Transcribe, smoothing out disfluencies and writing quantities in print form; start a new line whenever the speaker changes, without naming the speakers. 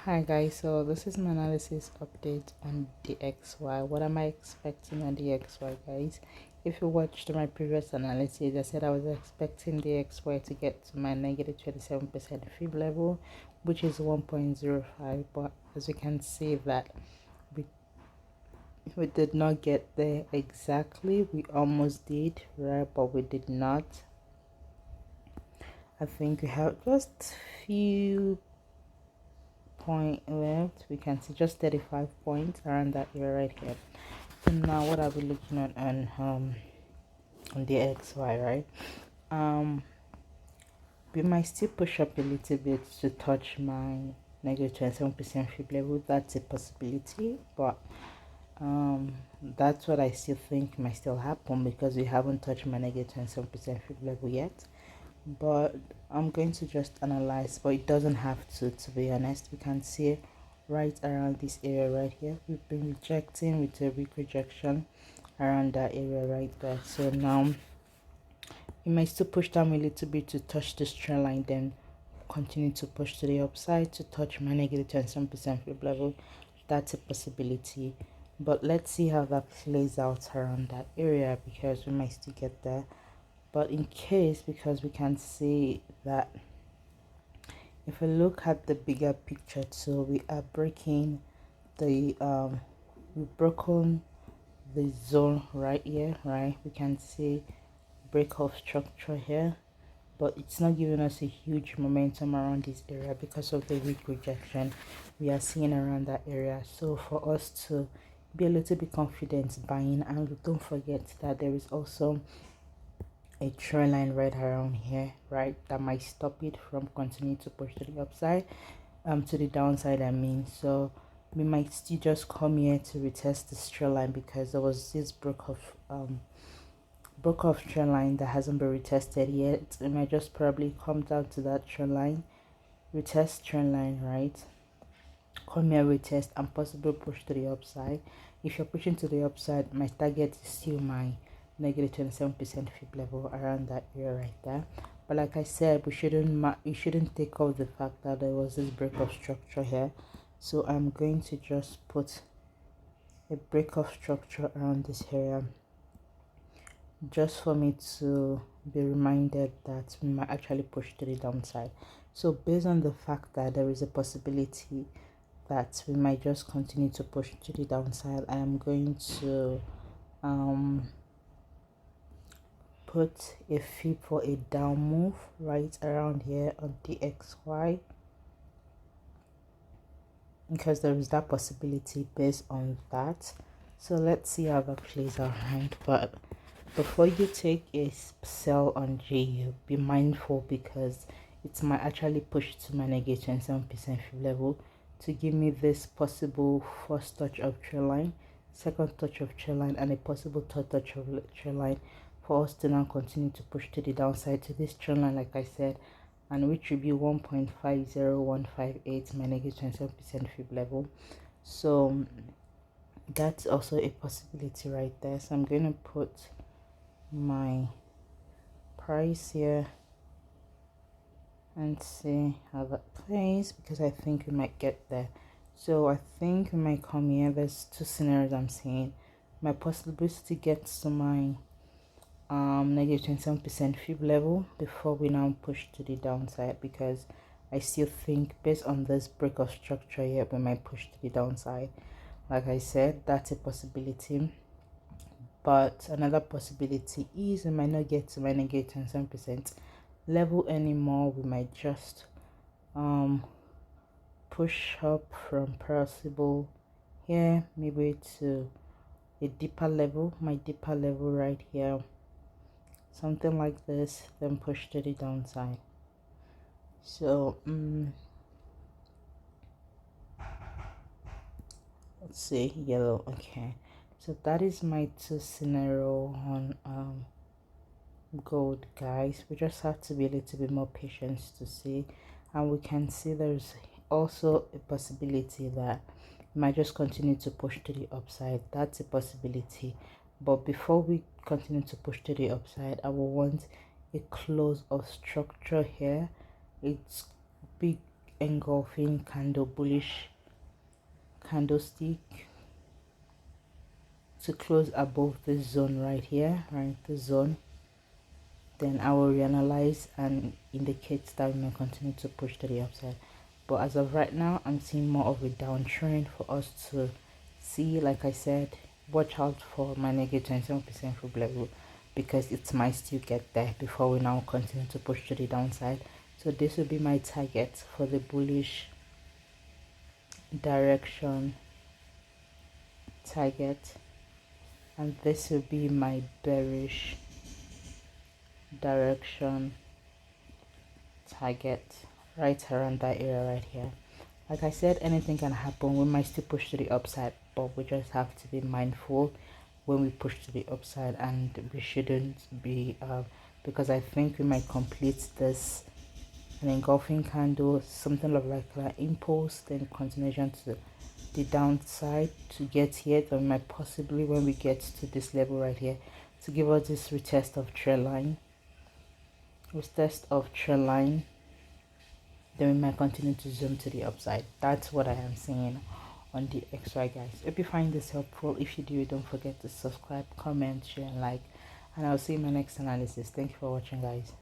Hi guys, so this is my analysis update on the XY. What am I expecting on the XY, guys? If you watched my previous analysis, I said I was expecting the XY to get to my negative 27% fib level, which is 1.05. But as you can see that we, we did not get there exactly. We almost did, right? But we did not. I think we have just few point left. We can see just 35 points around that area right here. So now what are we looking at on the XY, right? We might still push up a little bit to touch my negative 27% fib level. That's a possibility, but that's what I still think might still happen because we haven't touched my negative 27% fib level yet. But I'm going to just analyze, but it doesn't have to be honest. We can see right around this area right here, we've been rejecting with a weak rejection around that area right there. So now you might still push down a little bit to touch this trend line, then continue to push to the upside to touch my negative 27% fib level. That's a possibility, but let's see how that plays out around that area because we might still get there. But in case, because we can see that if we look at the bigger picture too, we are breaking the we've broken the zone right here, right? We can see break of structure here, but it's not giving us a huge momentum around this area because of the weak rejection we are seeing around that area. So for us to be a little bit confident buying, and don't forget that there is also a trend line right around here, right, that might stop it from continuing to push to the upside, to the downside I mean. So we might still just come here to retest this trend line because there was this broke off trend line that hasn't been retested yet. It might just probably come down to that trend line, retest trend line, right, come here, retest, and possibly push to the upside. If you're pushing to the upside, my target is still my negative 27% fib level around that area right there. But like I said, we shouldn't take off the fact that there was this break of structure here. So I'm going to just put a break of structure around this area just for me to be reminded that we might actually push to the downside. So based on the fact that there is a possibility that we might just continue to push to the downside, I am going to put a fib for a down move right around here on the XY because there is that possibility based on that. So let's see how that plays out, right? But before you take a sell on GU, be mindful because it might actually push to my negative 27% fib level to give me this possible first touch of trend line, second touch of trend line, and a possible third touch of trend line for us to now continue to push to the downside to this trend line, like I said, and which will be 1.50158, my negative 27% fib level. So that's also a possibility right there. So I'm going to put my price here and see how that plays because I think we might get there. So I think we might come here. There's two scenarios I'm seeing. My possibility to get to my negative 27% fib level before we now push to the downside because I still think based on this break of structure here we might push to the downside. Like I said, that's a possibility, but another possibility is we might not get to my negative 27% level anymore. We might just push up from possible here maybe to a deeper level, my deeper level right here, something like this, then push to the downside. So let's see, yellow. Okay, so that is my two scenario on gold, guys. We just have to be a little bit more patient to see, and we can see there's also a possibility that it might just continue to push to the upside. That's a possibility, but before we continue to push to the upside, I will want a close of structure here. It's big, engulfing candle, bullish candlestick to close above this zone right here, right, the zone. Then I will reanalyze and indicate that we may continue to push to the upside. But as of right now, I'm seeing more of a downtrend for us to see. Like I said, watch out for my negative 27% fib level, because it might still get there before we now continue to push to the downside. So this will be my target for the bullish direction target, and this will be my bearish direction target, right around that area right here. Like I said, anything can happen. We might still push to the upside, but we just have to be mindful when we push to the upside, and we shouldn't be because I think we might complete this an engulfing candle, something like an impulse, then continuation to the downside to get here. Then we might possibly, when we get to this level right here, to give us this retest of trend line, then we might continue to zoom to the upside. That's what I am seeing on the XY, guys. If you find this helpful, if you do, don't forget to subscribe, comment, share, and like, and I'll see you in my next analysis. Thank you for watching, guys.